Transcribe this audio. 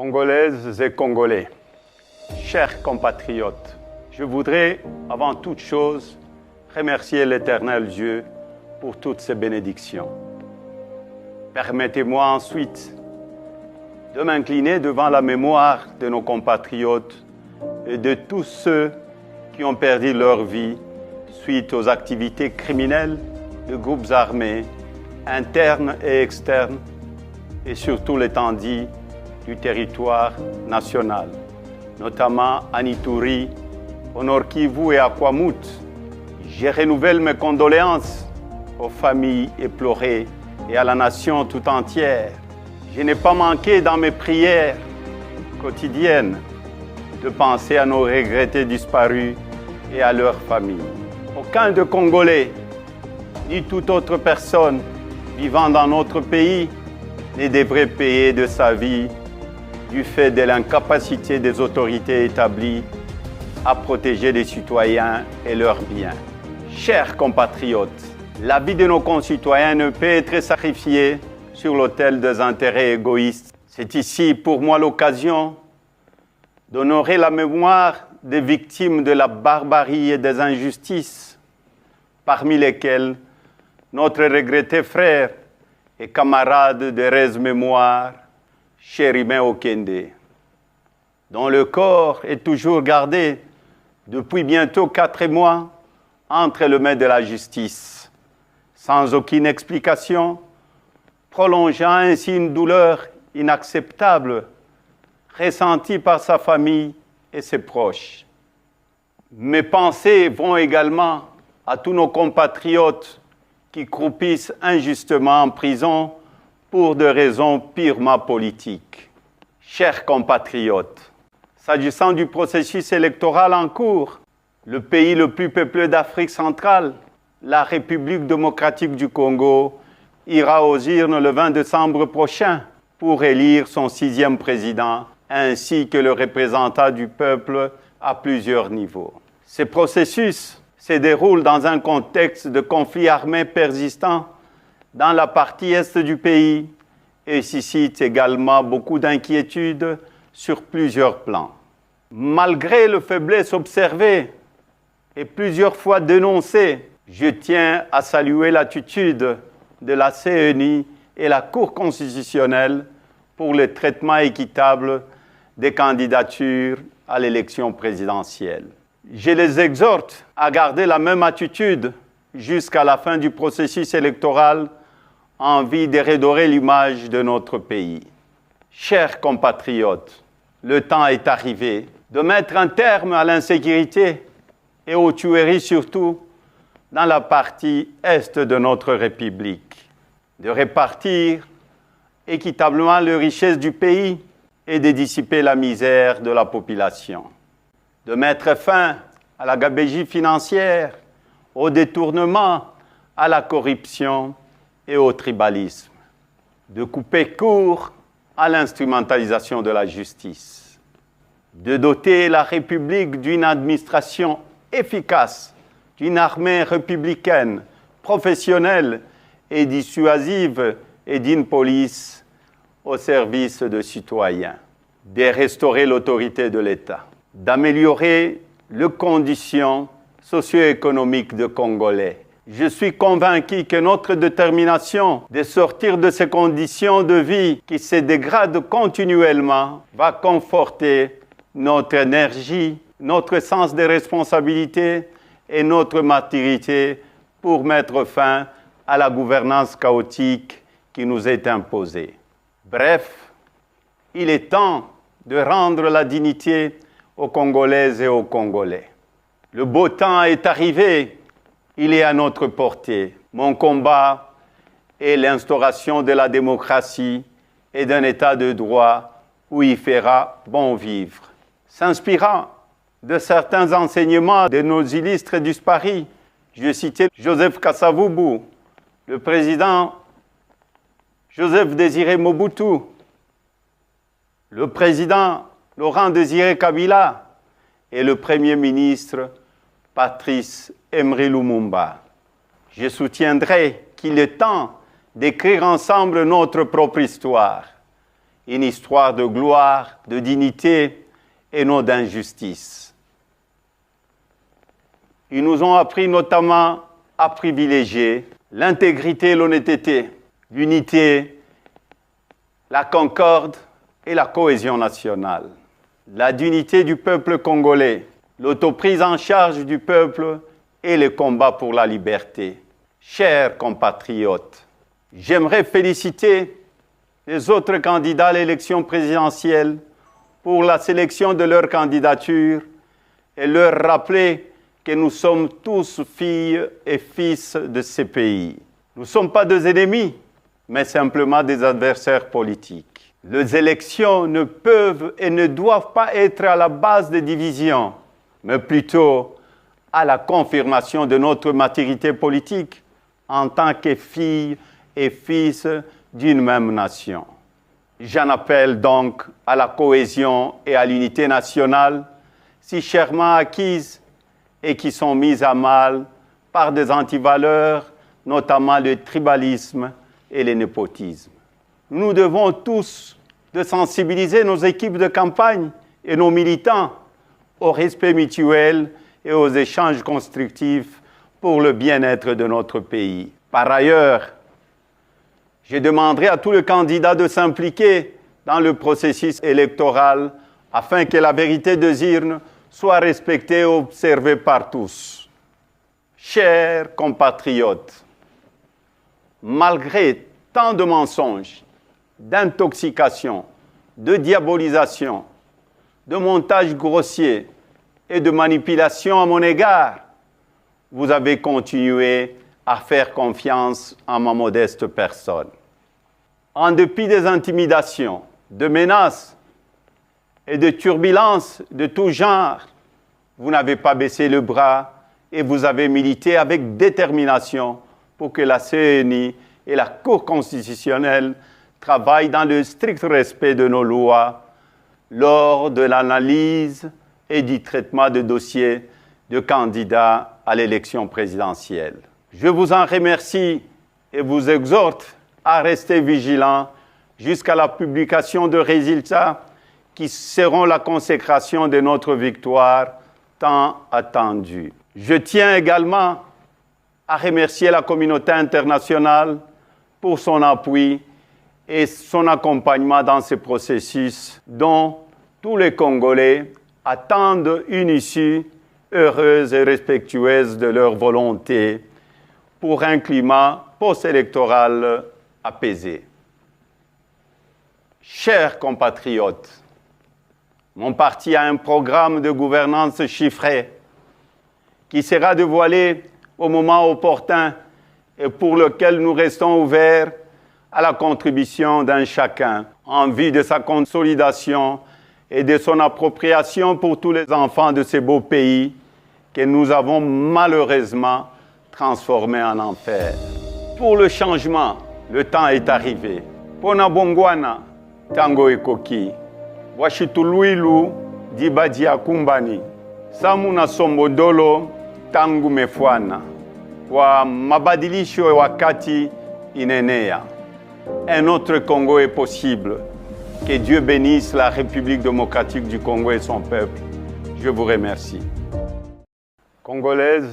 Congolaises et Congolais, chers compatriotes, je voudrais, avant toute chose, remercier l'Éternel Dieu pour toutes ses bénédictions. Permettez-moi ensuite de m'incliner devant la mémoire de nos compatriotes et de tous ceux qui ont perdu leur vie suite aux activités criminelles de groupes armés, internes et externes, et surtout l'étendue du territoire national, notamment à Ituri, au Nord Kivu et à Kwamut. Je renouvelle mes condoléances aux familles éplorées et à la nation tout entière. Je n'ai pas manqué dans mes prières quotidiennes de penser à nos regrettés disparus et à leurs familles. Aucun de Congolais, ni toute autre personne vivant dans notre pays ne devrait payer de sa vie du fait de l'incapacité des autorités établies à protéger les citoyens et leurs biens. Chers compatriotes, la vie de nos concitoyens ne peut être sacrifiée sur l'autel des intérêts égoïstes. C'est ici pour moi l'occasion d'honorer la mémoire des victimes de la barbarie et des injustices, parmi lesquelles notre regretté frère et camarade de rêve-mémoire, Chérimain Okende, dont le corps est toujours gardé depuis bientôt 4 mois entre les mains de la justice, sans aucune explication, prolongeant ainsi une douleur inacceptable ressentie par sa famille et ses proches. Mes pensées vont également à tous nos compatriotes qui croupissent injustement en prison pour des raisons purement politiques. Chers compatriotes, s'agissant du processus électoral en cours, le pays le plus peuplé d'Afrique centrale, la République démocratique du Congo, ira aux urnes le 20 décembre prochain pour élire son 6e président, ainsi que le représentant du peuple à plusieurs niveaux. Ce processus se déroule dans un contexte de conflit armé persistant dans la partie est du pays et suscite également beaucoup d'inquiétudes sur plusieurs plans. Malgré la faiblesse observée et plusieurs fois dénoncée, je tiens à saluer l'attitude de la CENI et la Cour constitutionnelle pour le traitement équitable des candidatures à l'élection présidentielle. Je les exhorte à garder la même attitude jusqu'à la fin du processus électoral en vue de redorer l'image de notre pays. Chers compatriotes, le temps est arrivé de mettre un terme à l'insécurité et aux tueries surtout dans la partie est de notre République, de répartir équitablement les richesses du pays et de dissiper la misère de la population, de mettre fin à la gabegie financière, au détournement, à la corruption et au tribalisme, de couper court à l'instrumentalisation de la justice, de doter la République d'une administration efficace, d'une armée républicaine, professionnelle et dissuasive et d'une police au service des citoyens, de restaurer l'autorité de l'État, d'améliorer les conditions socio-économiques des Congolais. Je suis convaincu que notre détermination de sortir de ces conditions de vie qui se dégradent continuellement va conforter notre énergie, notre sens de responsabilité et notre maturité pour mettre fin à la gouvernance chaotique qui nous est imposée. Bref, il est temps de rendre la dignité aux Congolaises et aux Congolais. Le beau temps est arrivé. Il est à notre portée. Mon combat est l'instauration de la démocratie et d'un état de droit où il fera bon vivre. S'inspirant de certains enseignements de nos illustres disparus, je citais Joseph Kasavubu, le président Joseph Désiré Mobutu, le président Laurent Désiré Kabila et le premier ministre Patrice Emery Lumumba. Je soutiendrai qu'il est temps d'écrire ensemble notre propre histoire une histoire de gloire, de dignité et non d'injustice. Ils nous ont appris notamment à privilégier l'intégrité et l'honnêteté, l'unité, la concorde et la cohésion nationale, la dignité du peuple congolais, l'autoprise en charge du peuple et le combat pour la liberté. Chers compatriotes, j'aimerais féliciter les autres candidats à l'élection présidentielle pour la sélection de leur candidature et leur rappeler que nous sommes tous filles et fils de ces pays. Nous ne sommes pas des ennemis, mais simplement des adversaires politiques. Les élections ne peuvent et ne doivent pas être à la base des divisions, mais plutôt à la confirmation de notre maturité politique en tant que filles et fils d'une même nation. J'en appelle donc à la cohésion et à l'unité nationale, si chèrement acquises et qui sont mises à mal par des antivaleurs, notamment le tribalisme et le népotisme. Nous devons tous de sensibiliser nos équipes de campagne et nos militants au respect mutuel et aux échanges constructifs pour le bien-être de notre pays. Par ailleurs, je demanderai à tous les candidats de s'impliquer dans le processus électoral afin que la vérité des urnes soit respectée et observée par tous. Chers compatriotes, malgré tant de mensonges, d'intoxication, de diabolisation, de montages grossiers et de manipulations à mon égard, vous avez continué à faire confiance en ma modeste personne. En dépit des intimidations, de menaces et de turbulences de tout genre, vous n'avez pas baissé le bras et vous avez milité avec détermination pour que la CENI et la Cour constitutionnelle travaillent dans le strict respect de nos lois lors de l'analyse et du traitement de dossiers de candidats à l'élection présidentielle. Je vous en remercie et vous exhorte à rester vigilants jusqu'à la publication de résultats qui seront la consécration de notre victoire tant attendue. Je tiens également à remercier la communauté internationale pour son appui et son accompagnement dans ce processus dont tous les Congolais attendent une issue heureuse et respectueuse de leur volonté pour un climat post-électoral apaisé. Chers compatriotes, mon parti a un programme de gouvernance chiffré qui sera dévoilé au moment opportun et pour lequel nous restons ouverts à la contribution d'un chacun en vue de sa consolidation et de son appropriation pour tous les enfants de ces beaux pays que nous avons malheureusement transformés en enfer. Pour le changement, le temps est arrivé. Pona bongwana, tango ekoki. Washituluilu, dibadi akumbani. Samuna sombodolo, tangu mefwana. Kwa mabadilisho ya wakati inenea. Un autre Congo est possible. Que Dieu bénisse la République démocratique du Congo et son peuple. Je vous remercie. Congolaises,